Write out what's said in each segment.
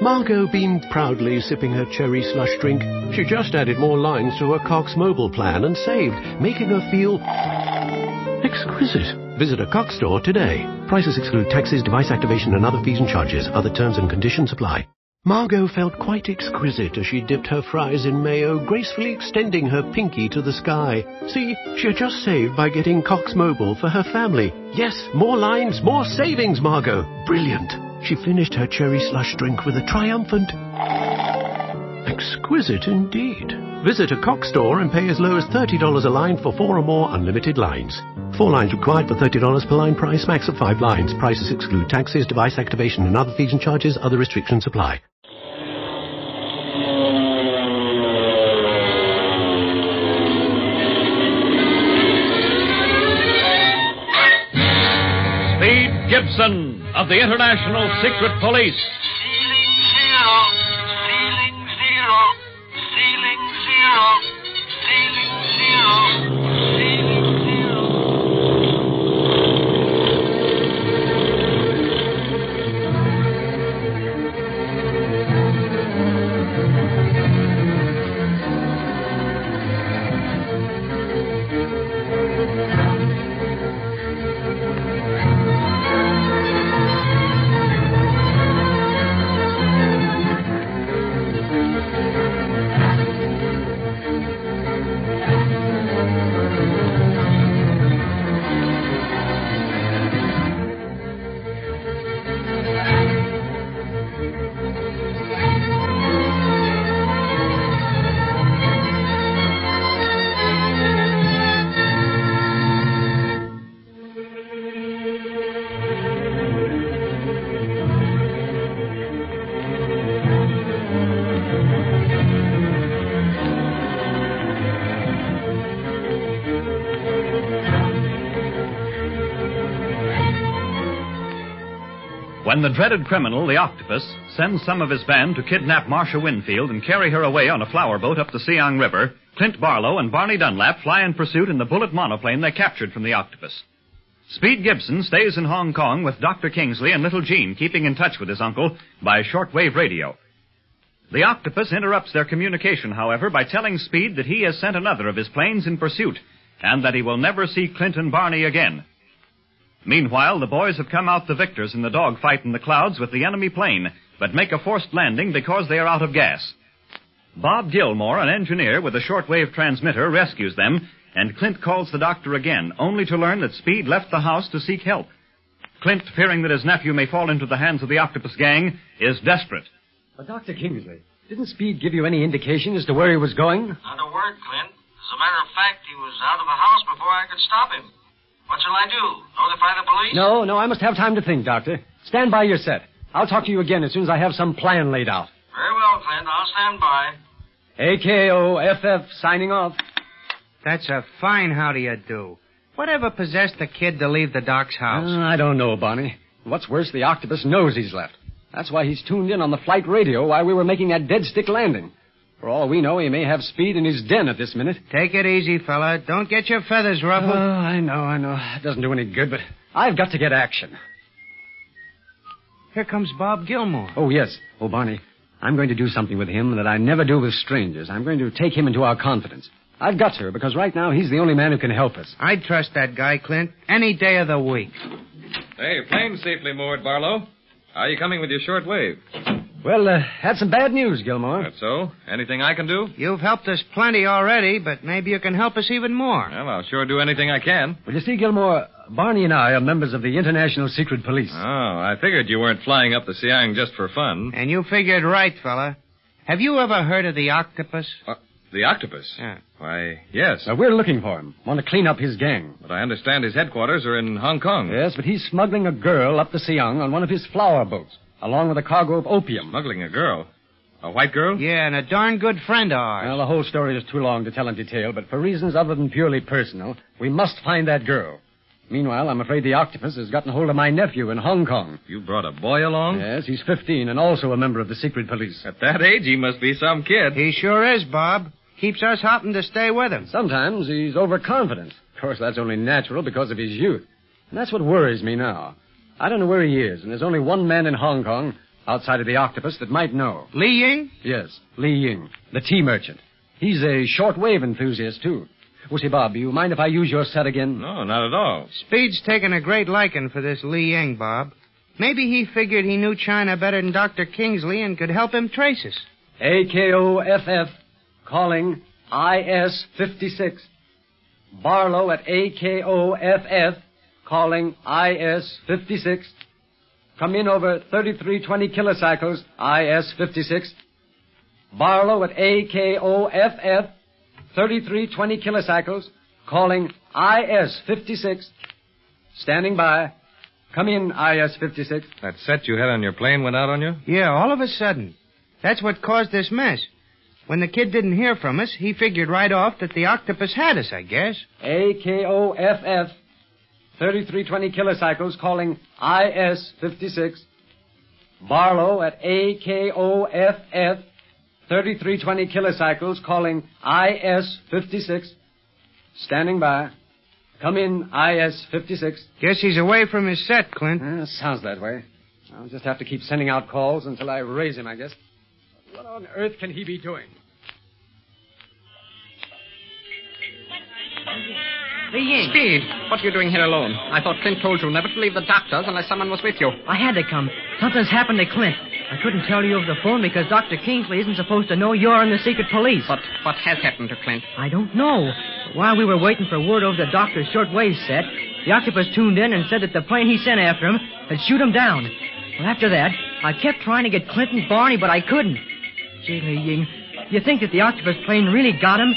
Margot beamed proudly, sipping her cherry slush drink. She just added more lines to her Cox mobile plan and saved, making her feel exquisite. Visit a Cox store today. Prices exclude taxes, device activation, and other fees and charges. Other terms and conditions apply. Margot felt quite exquisite as she dipped her fries in mayo, gracefully extending her pinky to the sky. See, she had just saved by getting Cox Mobile for her family. Yes, more lines, more savings, Margot. Brilliant. She finished her cherry slush drink with a triumphant exquisite indeed. Visit a Cox store and pay as low as $30 a line for 4 or more unlimited lines. 4 lines required for $30 per line price, max of 5 lines. Prices exclude taxes, device activation, and other fees and charges. Other restrictions apply. Speed Gibson of the International Secret Police. Ceiling zero, ceiling zero, ceiling zero, ceiling zero, When the dreaded criminal, the Octopus, sends some of his band to kidnap Marcia Winfield and carry her away on a flower boat up the Siang River, Clint Barlow and Barney Dunlap fly in pursuit in the bullet monoplane they captured from the Octopus. Speed Gibson stays in Hong Kong with Dr. Kingsley and little Jean, keeping in touch with his uncle by shortwave radio. The Octopus interrupts their communication, however, by telling Speed that he has sent another of his planes in pursuit and that he will never see Clint and Barney again. Meanwhile, the boys have come out the victors in the dogfight in the clouds with the enemy plane, but make a forced landing because they are out of gas. Bob Gilmore, an engineer with a shortwave transmitter, rescues them, and Clint calls the doctor again, only to learn that Speed left the house to seek help. Clint, fearing that his nephew may fall into the hands of the Octopus gang, is desperate. But Dr. Kingsley, didn't Speed give you any indication as to where he was going? Not a word, Clint. As a matter of fact, he was out of the house before I could stop him. What shall I do? Notify the police? No, I must have time to think, Doctor. Stand by your set. I'll talk to you again as soon as I have some plan laid out. Very well, Clint. I'll stand by. AKOFF signing off. That's a fine how do you do. Whatever possessed the kid to leave the doc's house? I don't know, Barney. What's worse, the Octopus knows he's left. That's why he's tuned in on the flight radio while we were making that dead stick landing. For all we know, he may have Speed in his den at this minute. Take it easy, fella. Don't get your feathers ruffled. Oh, I know. It doesn't do any good, but I've got to get action. Here comes Bob Gilmore. Oh, yes. Oh, Barney, I'm going to do something with him that I never do with strangers. I'm going to take him into our confidence. I've got to, because right now he's the only man who can help us. I'd trust that guy, Clint, any day of the week. Hey, plane safely moored, Barlow. How are you coming with your short wave? Well, had some bad news, Gilmore. That's so? Anything I can do? You've helped us plenty already, but maybe you can help us even more. Well, I'll sure do anything I can. Well, you see, Gilmore, Barney and I are members of the International Secret Police. Oh, I figured you weren't flying up the Siang just for fun. And you figured right, fella. Have you ever heard of the Octopus? The Octopus? Yeah. Why, yes. We're looking for him. Want to clean up his gang. But I understand his headquarters are in Hong Kong. Yes, but he's smuggling a girl up the Siang on one of his flower boats, along with a cargo of opium. Smuggling a girl? A white girl? Yeah, and a darn good friend of ours. Well, the whole story is too long to tell in detail, but for reasons other than purely personal, we must find that girl. Meanwhile, I'm afraid the Octopus has gotten hold of my nephew in Hong Kong. You brought a boy along? Yes, he's 15 and also a member of the secret police. At that age, he must be some kid. He sure is, Bob. Keeps us hopping to stay with him. Sometimes he's overconfident. Of course, that's only natural because of his youth. And that's what worries me now. I don't know where he is, and there's only one man in Hong Kong outside of the Octopus that might know. Li Ying? Yes, Li Ying, the tea merchant. He's a shortwave enthusiast, too. Well, say, Bob, you mind if I use your set again? No, not at all. Speed's taken a great liking for this Li Ying, Bob. Maybe he figured he knew China better than Dr. Kingsley and could help him trace us. AKOFF, calling IS-56. Barlow at AKOFF, calling IS-56. Come in over 3320 kilocycles, IS-56. Barlow at AKOFF, 3320 kilocycles, calling IS-56. Standing by. Come in, IS-56. That set you had on your plane went out on you? Yeah, all of a sudden. That's what caused this mess. When the kid didn't hear from us, he figured right off that the Octopus had us, I guess. AKOFF, 3320 kilocycles, calling IS-56. Barlow at AKOFF, 3320 kilocycles, calling IS-56. Standing by. Come in, IS-56. Guess he's away from his set, Clint. Sounds that way. I'll just have to keep sending out calls until I raise him, I guess. What on earth can he be doing? Li Ying. Speed, what are you doing here alone? I thought Clint told you never to leave the doctor's unless someone was with you. I had to come. Something's happened to Clint. I couldn't tell you over the phone because Dr. Kingsley isn't supposed to know you're in the secret police. But what has happened to Clint? I don't know. But while we were waiting for word over the doctor's shortwave set, the Octopus tuned in and said that the plane he sent after him had shoot him down. Well, after that, I kept trying to get Clint and Barney, but I couldn't. Gee, Li Ying, you think that the Octopus plane really got him?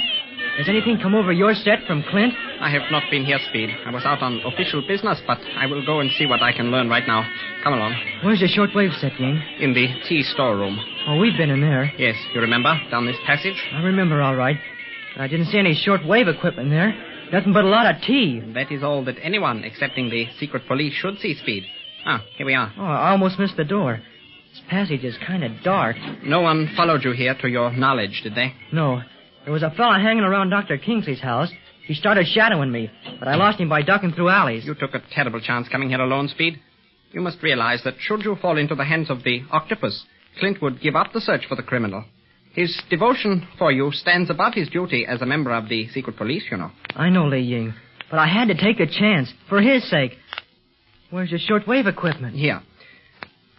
Has anything come over your set from Clint? I have not been here, Speed. I was out on official business, but I will go and see what I can learn right now. Come along. Where's your shortwave set, Ying? In the tea storeroom. Oh, we've been in there. Yes, you remember? Down this passage? I remember all right. But I didn't see any shortwave equipment there. Nothing but a lot of tea. That is all that anyone, excepting the secret police, should see, Speed. Ah, here we are. Oh, I almost missed the door. This passage is kind of dark. No one followed you here to your knowledge, did they? No. There was a fella hanging around Dr. Kingsley's house. He started shadowing me, but I lost him by ducking through alleys. You took a terrible chance coming here alone, Speed. You must realize that should you fall into the hands of the Octopus, Clint would give up the search for the criminal. His devotion for you stands above his duty as a member of the secret police, you know. I know, Li Ying, but I had to take a chance, for his sake. Where's your shortwave equipment? Here.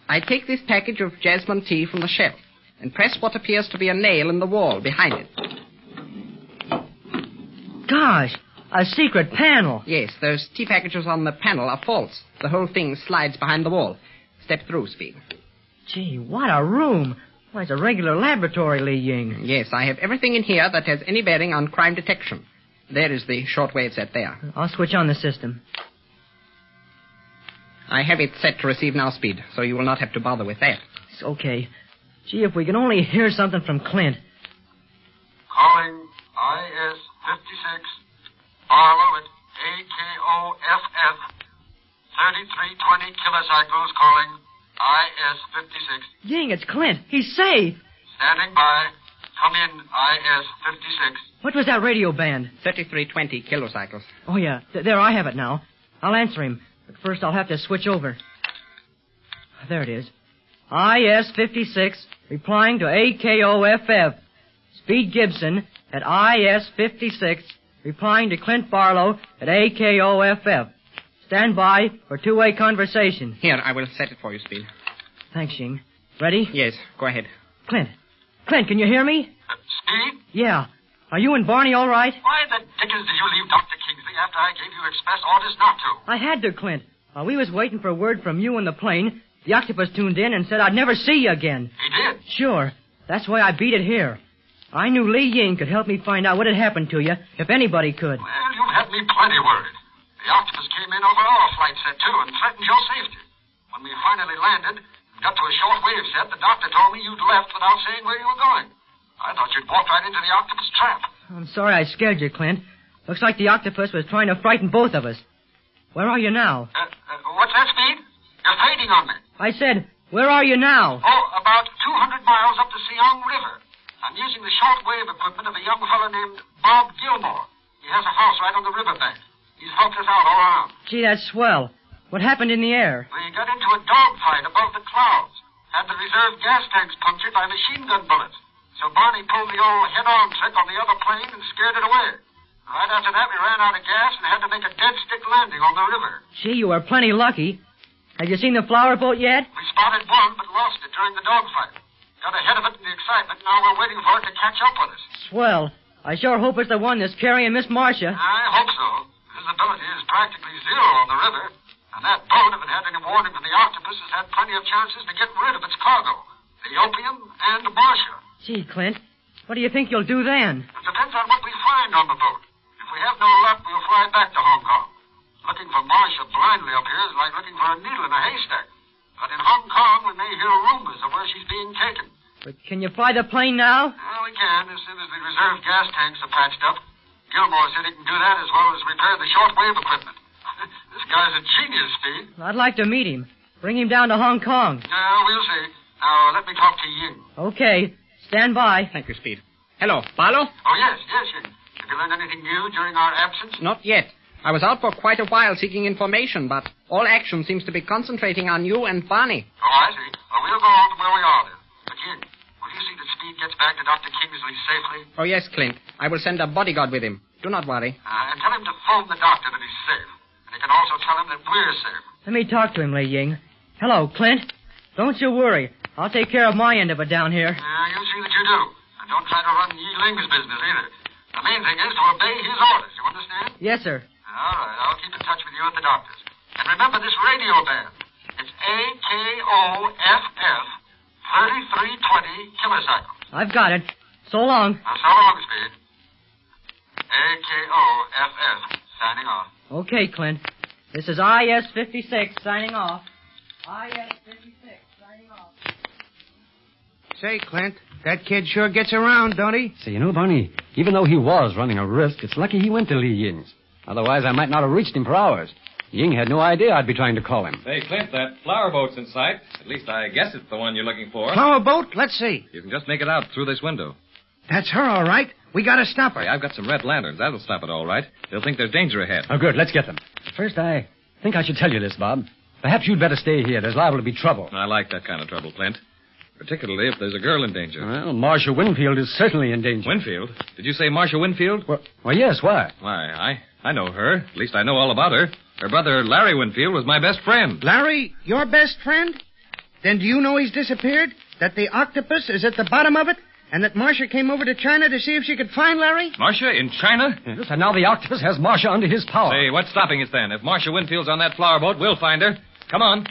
I take this package of jasmine tea from the shelf and press what appears to be a nail in the wall behind it. Gosh, a secret panel. Yes, those tea packages on the panel are false. The whole thing slides behind the wall. Step through, Speed. Gee, what a room. Why, it's a regular laboratory, Li Ying. Yes, I have everything in here that has any bearing on crime detection. There is the shortwave set there. I'll switch on the system. I have it set to receive now, Speed, so you will not have to bother with that. It's okay. Gee, if we can only hear something from Clint. Calling IS-56, Barlow at AKOFF, 3320 kilocycles, calling IS-56. Ying, it's Clint. He's safe. Standing by. Come in, IS-56. What was that radio band? 3320 kilocycles. Oh, yeah. There, I have it now. I'll answer him. But first I'll have to switch over. There it is. IS-56, replying to AKOFF. Speed Gibson at IS-56, replying to Clint Barlow at AKOFF. Stand by for two-way conversation. Here, I will set it for you, Speed. Thanks, Ying. Ready? Yes, go ahead. Clint, can you hear me? Speed? Yeah. Are you and Barney all right? Why the dickens did you leave Dr. Kingsley after I gave you express orders not to? I had to, Clint. While we was waiting for word from you and the plane, the Octopus tuned in and said I'd never see you again. He did? Sure. That's why I beat it here. I knew Li Ying could help me find out what had happened to you, if anybody could. Well, you've had me plenty worried. The Octopus came in over our flight set, too, and threatened your safety. When we finally landed and got to a short-wave set, the doctor told me you'd left without saying where you were going. I thought you'd walked right into the Octopus trap. I'm sorry I scared you, Clint. Looks like the Octopus was trying to frighten both of us. Where are you now? What's that, Speed? You're fading on me. I said, where are you now? Oh, about 200 miles up the Siang River. I'm using the short-wave equipment of a young fellow named Bob Gilmore. He has a house right on the riverbank. He's helped us out all around. Gee, that's swell. What happened in the air? We got into a dogfight above the clouds. had the reserve gas tanks punctured by machine gun bullets. So Barney pulled the old head-on trick on the other plane and scared it away. Right after that, we ran out of gas and had to make a dead-stick landing on the river. Gee, you were plenty lucky. Have you seen the flower boat yet? We spotted one, but lost it during the dogfight. Got ahead of it in the excitement. Now we're waiting for it to catch up with us. Swell. I sure hope it's the one that's carrying Miss Marcia. I hope so. Visibility is practically zero on the river. And that boat, if it had any warning from the Octopus, has had plenty of chances to get rid of its cargo. The opium and Marcia. Gee, Clint, what do you think you'll do then? It depends on what we find on the boat. If we have no luck, we'll fly back to Hong Kong. Looking for Marcia blindly up here is like looking for a needle in a haystack. But in Hong Kong, we may hear rumors of where she's being taken. But can you fly the plane now? Well, we can, as soon as the reserve gas tanks are patched up. Gilmore said he can do that as well as repair the shortwave equipment. This guy's a genius, Speed. I'd like to meet him. Bring him down to Hong Kong. We'll see. Now, let me talk to Ying. Okay. Stand by. Thank you, Speed. Hello, Barlow? Oh, yes, Ying. Have you learned anything new during our absence? Not yet. I was out for quite a while seeking information, but all action seems to be concentrating on you and Barney. Oh, I see. Well, we'll go on to where we are then. But Ying, will you see that Speed gets back to Dr. Kingsley safely? Oh, yes, Clint. I will send a bodyguard with him. Do not worry. And tell him to phone the doctor that he's safe. And he can also tell him that we're safe. Let me talk to him, Li Ying. Hello, Clint. Don't you worry. I'll take care of my end of it down here. You see that you do. And don't try to run Yi Ling's business either. The main thing is to obey his orders. You understand? Yes, sir. All right. I'll keep in touch with you at the doctor's. And remember this radio band. It's AKOFF 3320 kilocycle. I've got it. So long. Now, so long, Speed. AKOFF signing off. Okay, Clint. This is IS-56 signing off. IS-56 signing off. Say, Clint, that kid sure gets around, don't he? Say, you know, Barney, even though he was running a risk, it's lucky he went to Li Ying's. Otherwise, I might not have reached him for hours. Ying had no idea I'd be trying to call him. Hey, Clint, that flower boat's in sight. At least I guess it's the one you're looking for. Flower boat? Let's see. You can just make it out through this window. That's her, all right. We gotta stop her. Hey, I've got some red lanterns. That'll stop it all right. They'll think there's danger ahead. Oh, good. Let's get them. First, I think I should tell you this, Bob. Perhaps you'd better stay here. There's liable to be trouble. I like that kind of trouble, Clint. Particularly if there's a girl in danger. Well, Marcia Winfield is certainly in danger. Winfield? Did you say Marcia Winfield? Well, yes. Why? Why, I know her. At least I know all about her. Her brother, Larry Winfield, was my best friend. Larry, your best friend? Then do you know he's disappeared? That the Octopus is at the bottom of it? And that Marcia came over to China to see if she could find Larry? Marcia in China? Yes, and now the Octopus has Marcia under his power. Say, what's stopping us then? If Marcia Winfield's on that flower boat, we'll find her. Come on.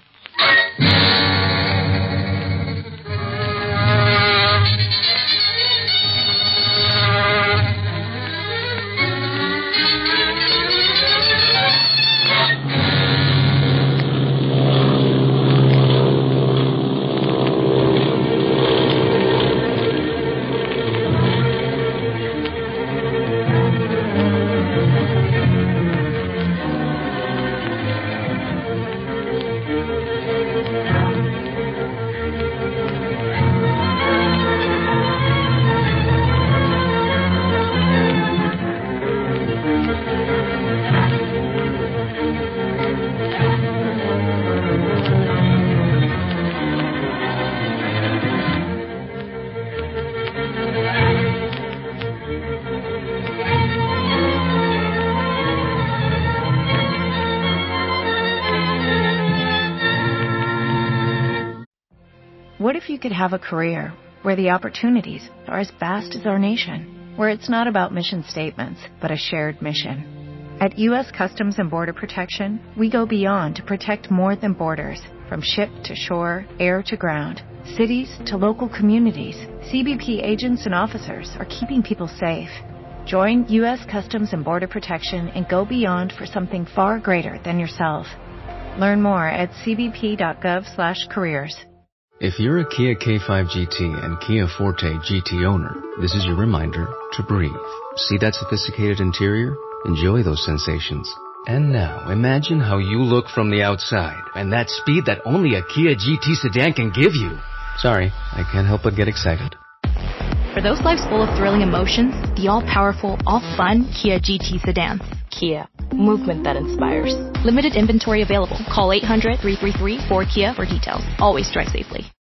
What if you could have a career where the opportunities are as vast as our nation, where it's not about mission statements, but a shared mission? At U.S. Customs and Border Protection, we go beyond to protect more than borders, from ship to shore, air to ground, cities to local communities. CBP agents and officers are keeping people safe. Join U.S. Customs and Border Protection and go beyond for something far greater than yourself. Learn more at cbp.gov/careers. If you're a Kia K5 GT and Kia Forte GT owner, this is your reminder to breathe. See that sophisticated interior? Enjoy those sensations. And now, imagine how you look from the outside and that speed that only a Kia GT sedan can give you. Sorry, I can't help but get excited. For those lives full of thrilling emotions, the all-powerful, all-fun Kia GT sedans. Kia. Movement that inspires. Limited inventory available. Call 800-333-4KIA for details. Always drive safely.